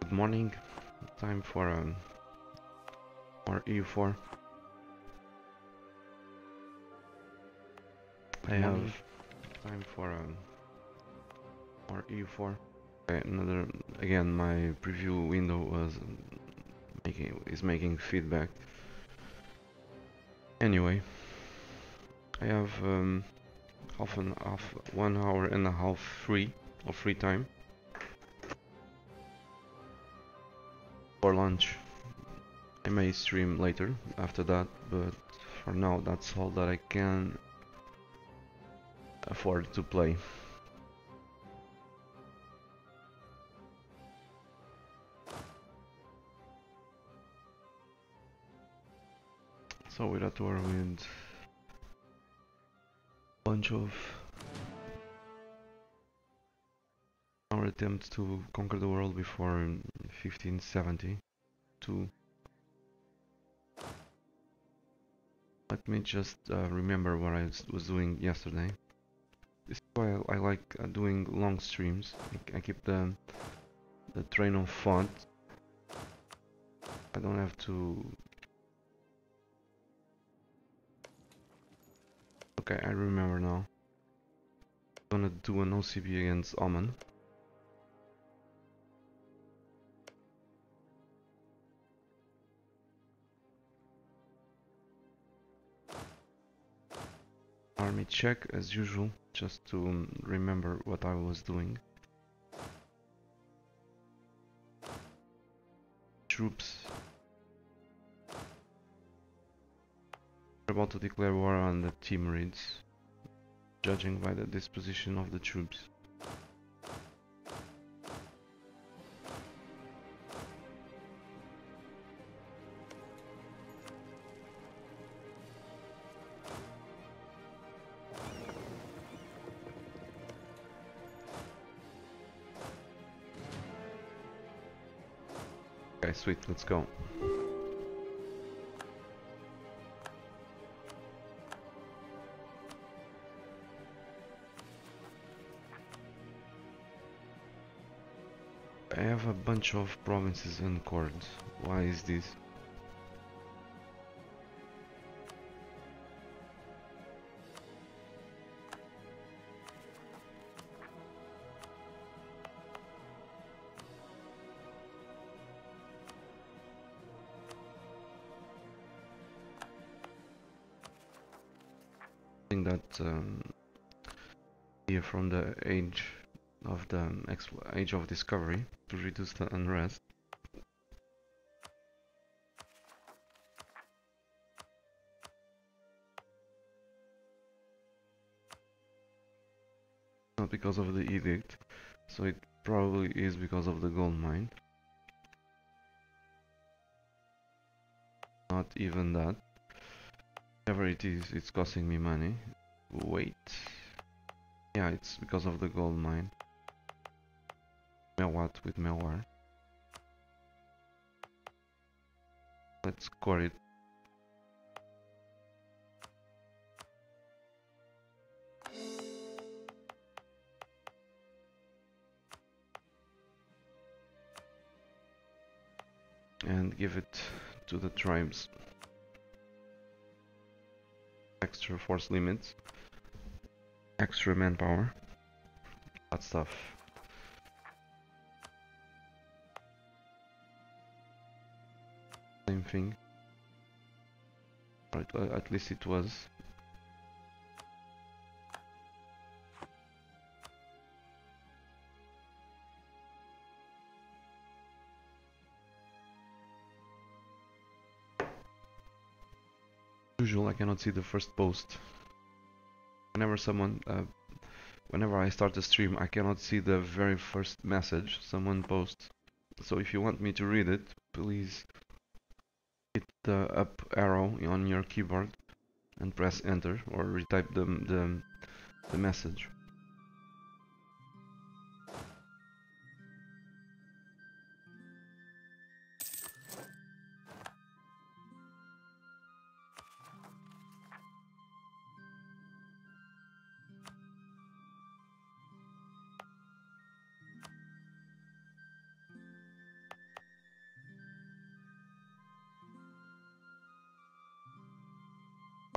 Good morning. Time for more E4. I have time for more E4. Okay, again. My preview window was making feedback. Anyway, I have 1 hour and a half free time for lunch. I may stream later after that, but for now that's all that I can afford to play. So we're at war with a bunch of our attempt to conquer the world before 1572. Let me just remember what I was doing yesterday. This is why I like doing long streams. I keep the train of thought. I don't have to. Okay, I remember now. I'm gonna do an OCB against Oman. Army check as usual, just to remember what I was doing. Troops. We're about to declare war on the Timurids, judging by the disposition of the troops. Okay, sweet, let's go. I have a bunch of provinces uncored. Why is this? That here from the age of discovery to reduce the unrest. Not because of the edict, so it probably is because of the gold mine. Not even that. Whatever it is, it's costing me money. Wait. Yeah, it's because of the gold mine. Mewat with Mewar. Let's score it. And give it to the tribes. Extra force limits. Extra manpower. That stuff. Same thing. Or at least it was. Usual, I cannot see the first post. Whenever I start a stream, I cannot see the very first message someone posts. So if you want me to read it, please hit the up arrow on your keyboard and press enter, or retype the message.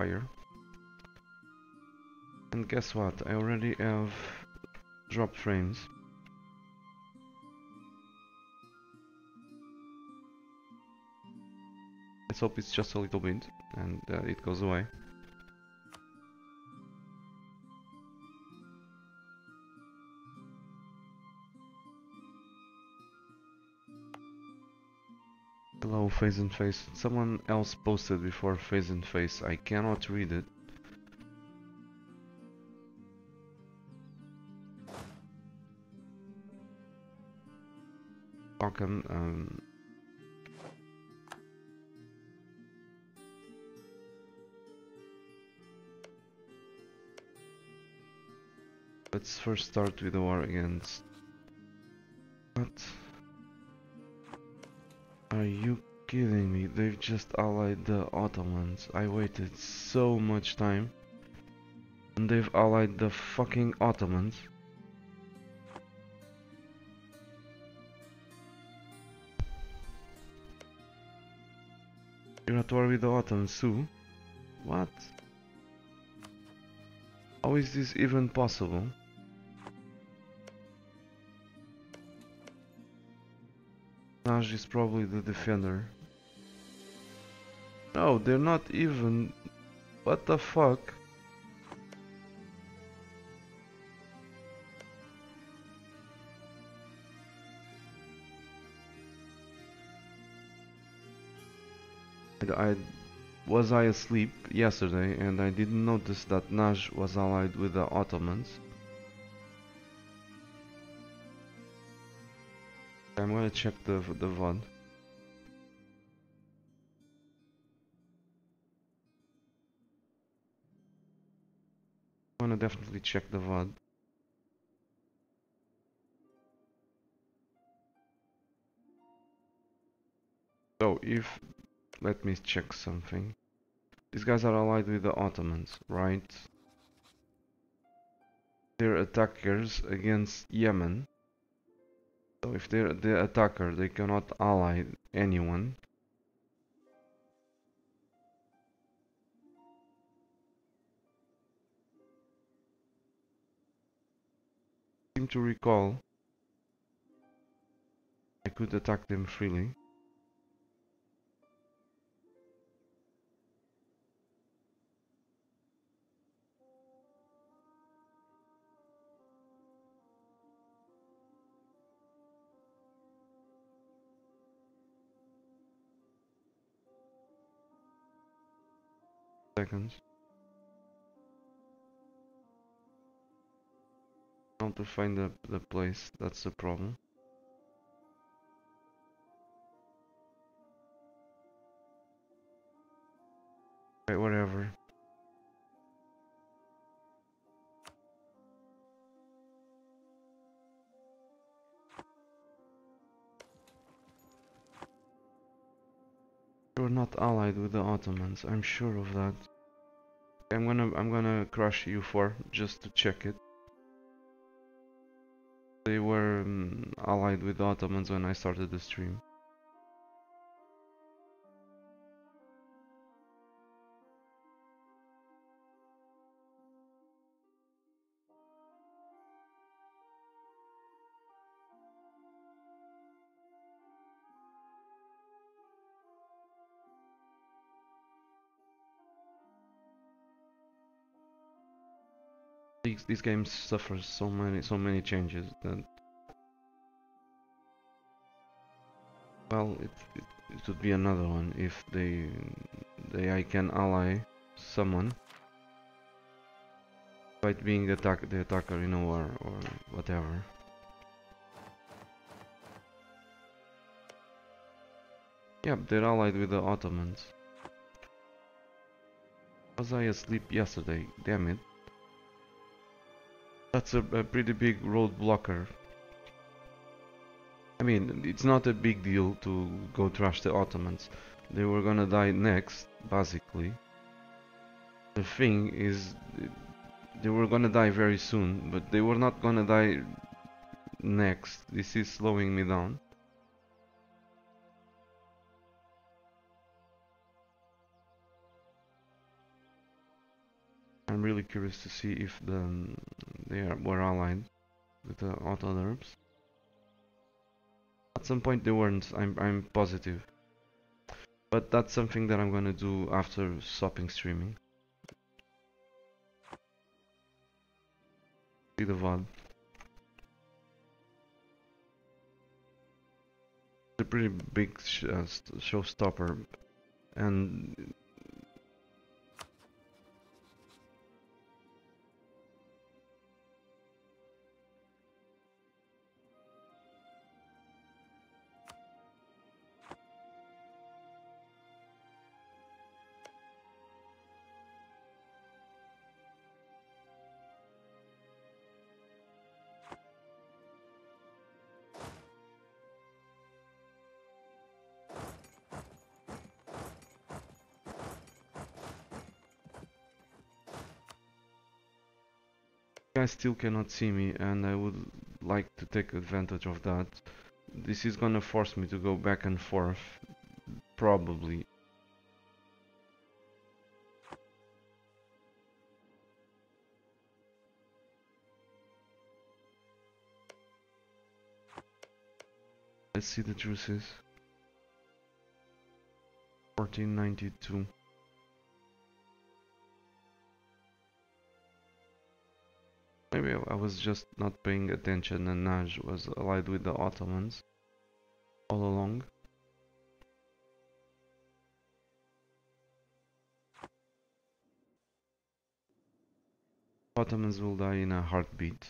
fire. And guess what? I already have drop frames. Let's hope it's just a little bit and it goes away. Hello, Phase and Face. Someone else posted before Phase and Face. I cannot read it. Welcome. Let's first start with the war against... What? Are you kidding me? They've just allied the Ottomans. I waited so much time. And they've allied the fucking Ottomans. You're at war with the Ottomans too? What? How is this even possible? Naj is probably the defender. No, they're not even... What the fuck? Was I asleep yesterday and I didn't notice that Naj was allied with the Ottomans? I'm gonna check the VOD. I'm gonna definitely check the VOD. So if... Let me check something. These guys are allied with the Ottomans, right? They're attackers against Yemen. So if they're the attacker, they cannot ally anyone. I seem to recall I could attack them freely. Seconds. I want to find the place, that's the problem. Okay, whatever. You're not allied with the Ottomans, I'm sure of that. I'm gonna crush U4 just to check it. They were allied with the Ottomans when I started the stream. These games suffer so many changes that, well, it would be another one if I can ally someone by being the attacker in a war or whatever. Yeah, they're allied with the Ottomans. Was I asleep yesterday? Damn it. That's a pretty big road blocker. I mean, it's not a big deal to go trash the Ottomans. They were gonna die next, basically. The thing is, they were gonna die very soon, but they were not gonna die next. This is slowing me down. I'm really curious to see if were allied with the Ottomans. At some point they weren't. I'm positive. But that's something that I'm gonna do after stopping streaming. See the VOD. It's a pretty big showstopper, and you guys still cannot see me, and I would like to take advantage of that. This is gonna force me to go back and forth, probably. Let's see the truces. 1492. Maybe I was just not paying attention and Naj was allied with the Ottomans all along. Ottomans will die in a heartbeat.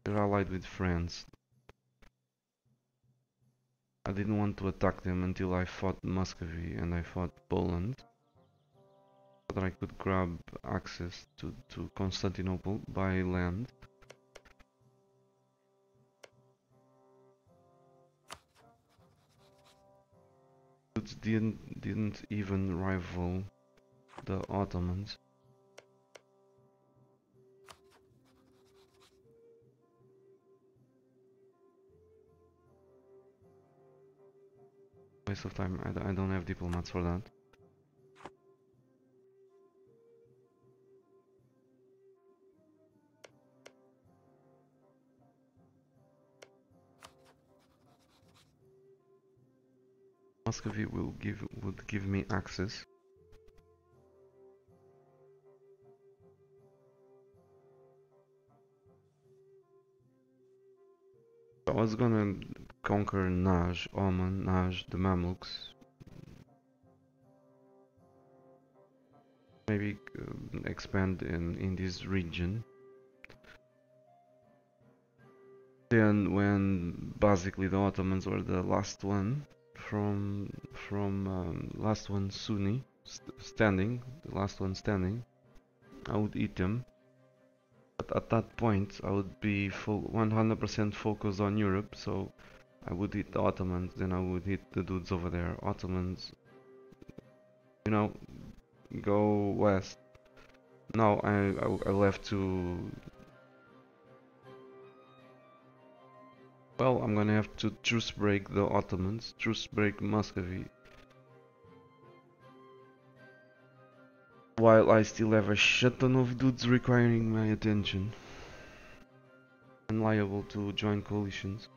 They're allied with France. I didn't want to attack them until I fought Muscovy and I fought Poland. So that I could grab access to Constantinople by land. It didn't even rival the Ottomans. Waste of time. I don't have diplomats for that. Muscovy would give me access. I was gonna conquer Naj, Oman, Naj, the Mamluks. Maybe expand in this region. Then when basically the Ottomans were the last one last one Sunni standing, the last one standing, I would eat them. But at that point I would be 100% focused on Europe, so I would hit the Ottomans, then I would hit the dudes over there. Ottomans, you know, go west. No, I left to... Well, I'm gonna have to truce break the Ottomans, truce break Muscovy. While I still have a shit ton of dudes requiring my attention. And liable to join coalitions.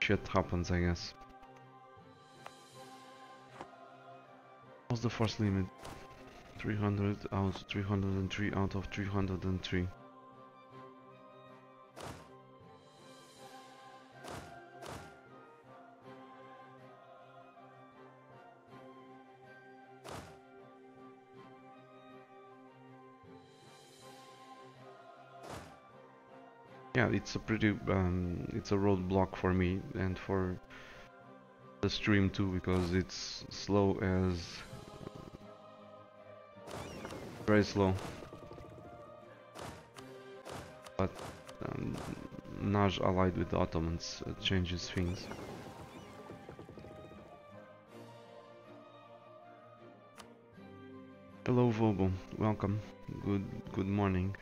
Shit happens, I guess. What's the force limit? 300 out, 303 out of 303. Yeah, it's a pretty it's a roadblock for me and for the stream too, because it's slow as very slow. But Naj allied with the Ottomans changes things. Hello Vobo, welcome. Good morning.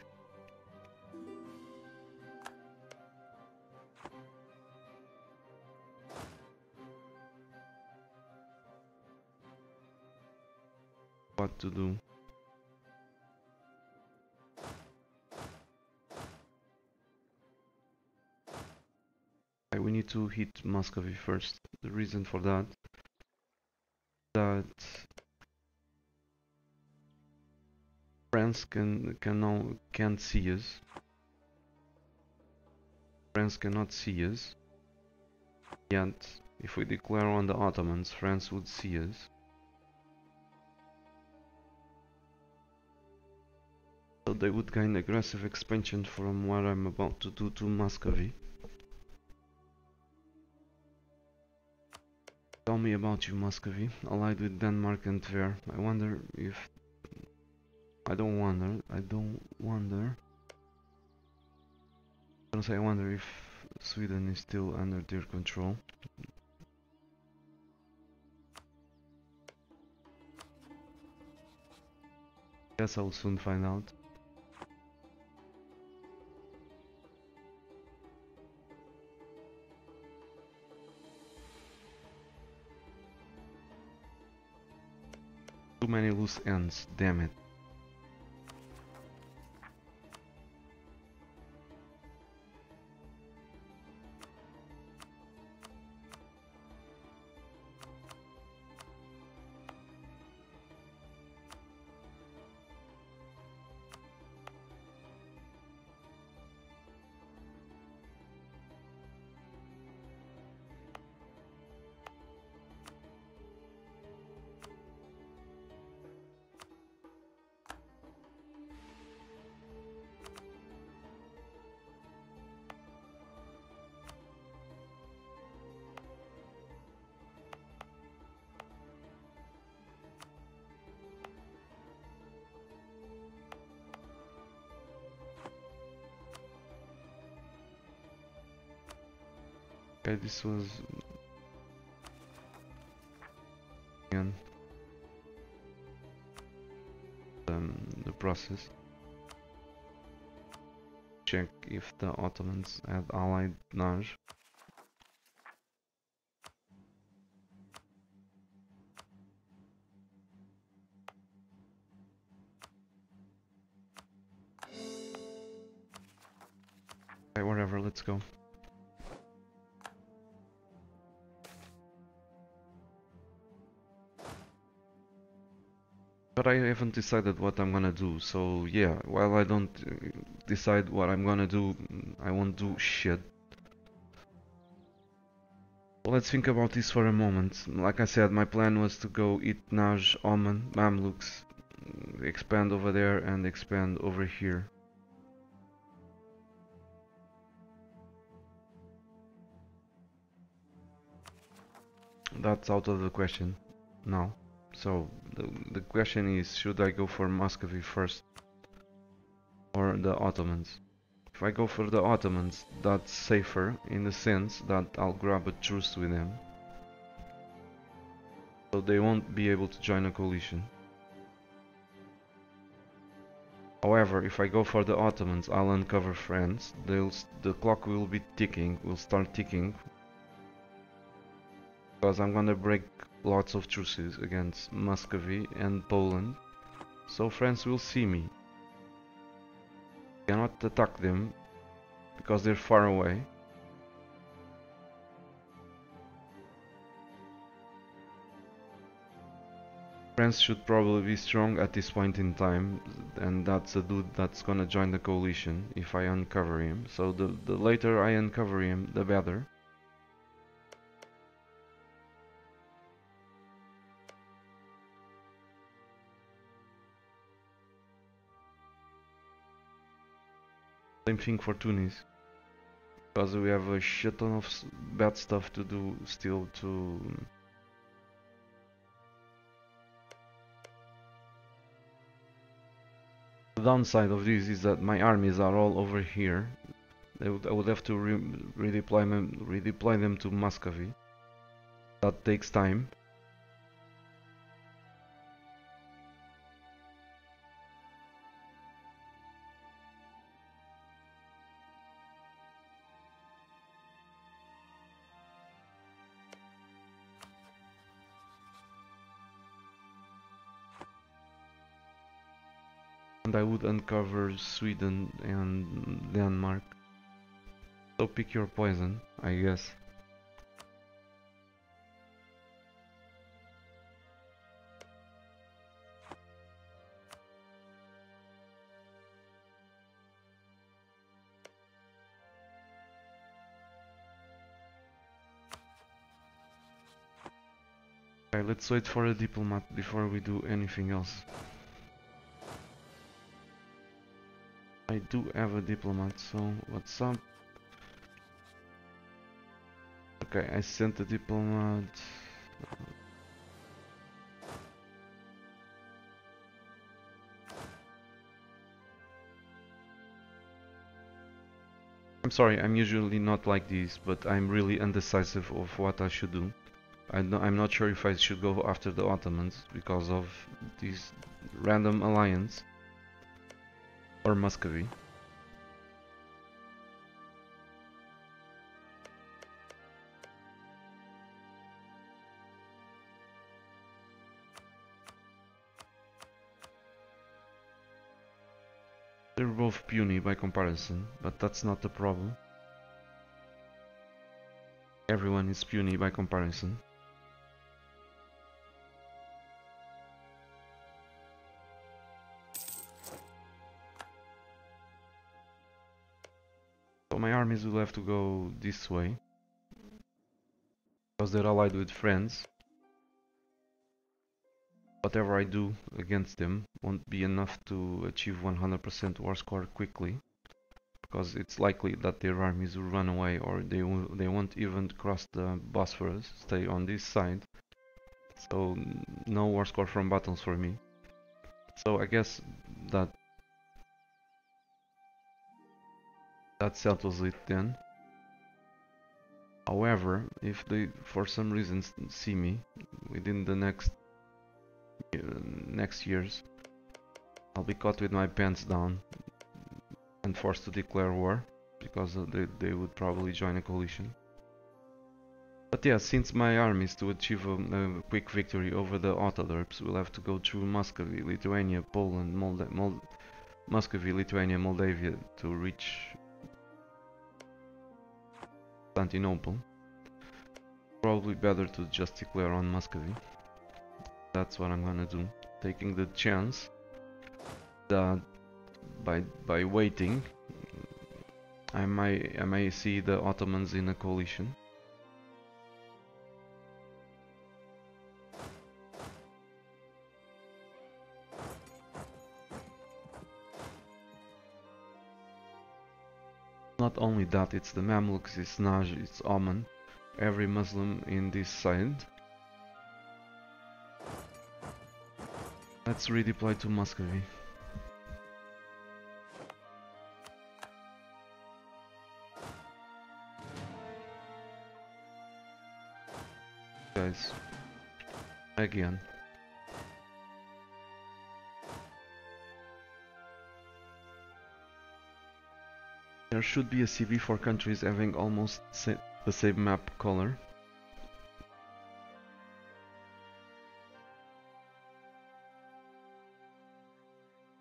what to do. We need to hit Muscovy first. The reason for that France can't see us. France cannot see us. Yet, if we declare on the Ottomans, France would see us. So they would gain aggressive expansion from what I'm about to do to Muscovy. Tell me about you, Muscovy, allied with Denmark and Tver. I wonder if... I don't wonder. I wonder if Sweden is still under their control. Guess I'll soon find out. Too many loose ends, damn it. Okay, this was again the process. Check if the Ottomans had allied Naj. Okay, whatever, let's go. But I haven't decided what I'm gonna do, so yeah, while I don't decide what I'm gonna do, I won't do shit. Well, let's think about this for a moment. Like I said, my plan was to go Itnaj, Oman, Mamluks, expand over there and expand over here. That's out of the question now. So the question is, should I go for Muscovy first or the Ottomans? If I go for the Ottomans, that's safer in the sense that I'll grab a truce with them. So they won't be able to join a coalition. However, if I go for the Ottomans, I'll uncover France. The clock will be ticking, will start ticking. Because I'm gonna break lots of truces against Muscovy and Poland, so France will see me. Cannot attack them because they're far away. France should probably be strong at this point in time, and that's a dude that's gonna join the coalition if I uncover him. So the later I uncover him, the better. Same thing for Tunis, because we have a shit ton of bad stuff to do still to... The downside of this is that my armies are all over here. I would have to redeploy them to Muscovy. That takes time. And I would uncover Sweden and Denmark. So pick your poison, I guess. Okay, let's wait for a diplomat before we do anything else. I do have a diplomat, so what's up? Okay, I sent a diplomat. I'm sorry, I'm usually not like this, but I'm really indecisive of what I should do. I'm not sure if I should go after the Ottomans because of this random alliance or Muscovy. They're both puny by comparison, but that's not the problem. Everyone is puny by comparison. So my armies will have to go this way, because they're allied with friends. Whatever I do against them won't be enough to achieve 100% war score quickly, because it's likely that their armies will run away, or they won't even cross the Bosphorus, stay on this side. So no war score from battles for me. So I guess that settles it then. However, if they for some reason see me within the next years, I'll be caught with my pants down and forced to declare war, because they would probably join a coalition. But yeah, since my armies to achieve a quick victory over the Autoderps will have to go through Muscovy, Lithuania, Poland, Muscovy, Lithuania, Moldavia to reach Constantinople. Probably better to just declare on Muscovy. That's what I'm gonna do, taking the chance that by waiting I may see the Ottomans in a coalition. Not only that, it's the Mamluks, it's Najd, it's Oman, every Muslim in this side. Let's redeploy to Muscovy. Guys, again. There should be a CV for countries having almost the same map color.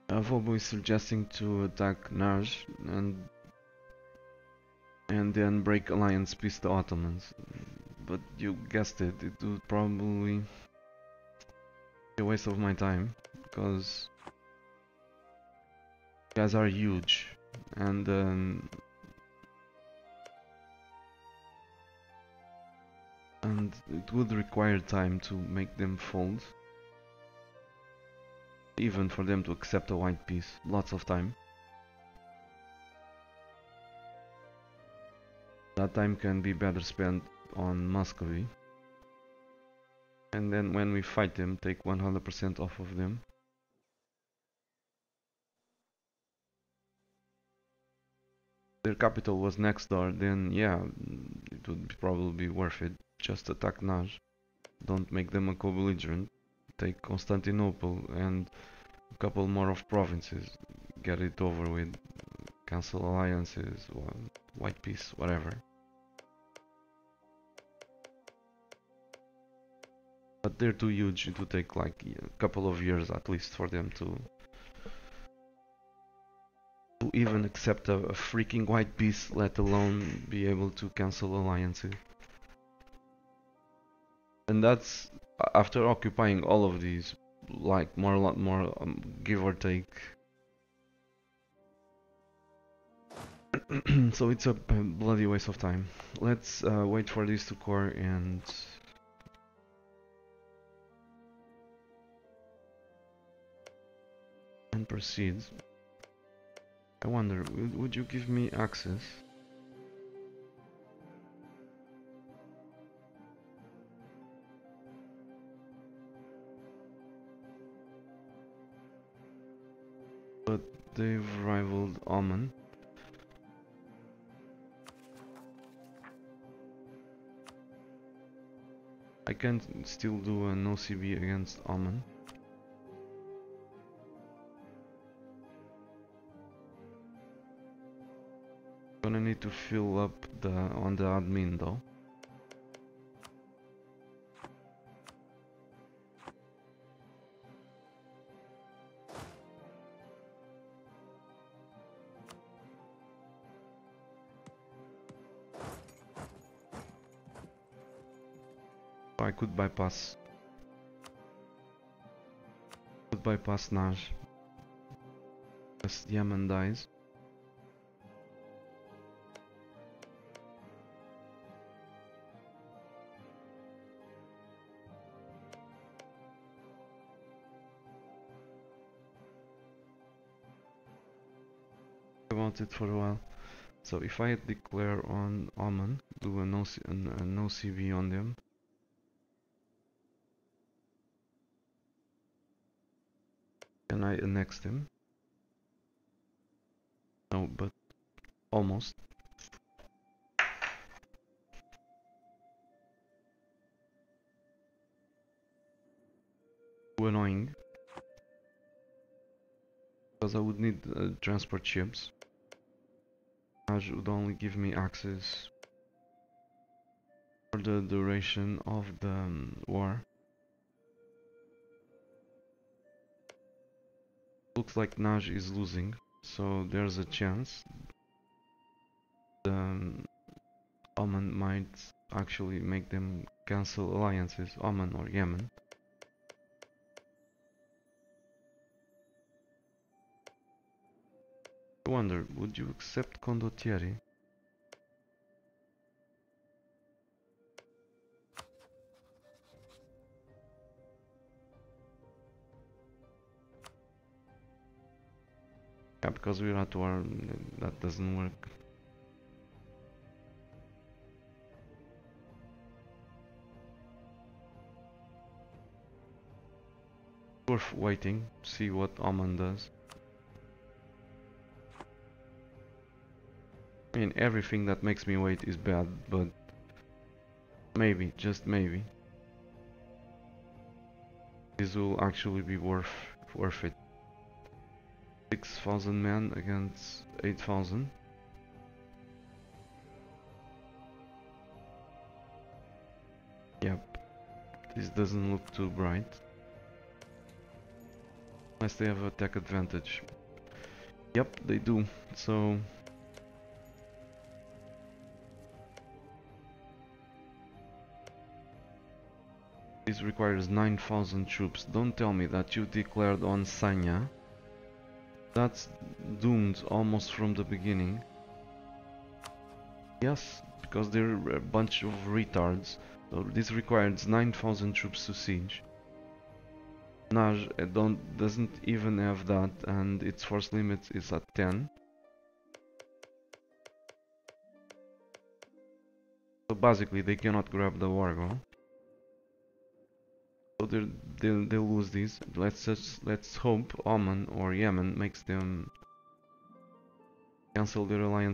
Volbo is suggesting to attack Najd and then break alliance peace the Ottomans. But you guessed it, it would probably be a waste of my time, because you guys are huge, and it would require time to make them fold. Even for them to accept a white peace, lots of time. That time can be better spent on Muscovy. And then when we fight them, take 100% off of them. Their capital was next door, then yeah, it would probably be worth it. Just attack Najd. Don't make them a co-belligerent. Take Constantinople and a couple more of provinces. Get it over with. Cancel alliances, white peace, whatever. But they're too huge, it would take like a couple of years at least for them to to even accept a freaking white peace, let alone be able to cancel alliances. And that's after occupying all of these, like more, lot more, give or take. So it's a bloody waste of time. Let's wait for these to core and proceed. I wonder, would you give me access? But they've rivaled Oman. I can still do an OCB against Oman. Gonna need to fill up on the admin though. I could bypass. Naj. As Yemen dies. About it for a while. So if I declare on Oman, do a no CV on them. Can I annex them? No, but almost. Too annoying. Because I would need transport ships. Hajj would only give me access for the duration of the war. Looks like Naj is losing, so there's a chance Oman might actually make them cancel alliances, Oman or Yemen. I wonder, would you accept Condottieri? Yeah, because we're at war, that doesn't work. Worth waiting, see what Oman does. I mean, everything that makes me wait is bad, but maybe, just maybe, this will actually be worth it. 6,000 men against 8,000. Yep, this doesn't look too bright. Unless they have attack advantage. Yep, they do, so... This requires 9,000 troops. Don't tell me that you declared on Sanya. That's doomed almost from the beginning. Yes, because they're a bunch of retards. So this requires 9,000 troops to siege. Naj doesn't even have that, and its force limit is at 10. So basically they cannot grab the Wargo. So they'll lose these. Let's hope Oman or Yemen makes them cancel their alliance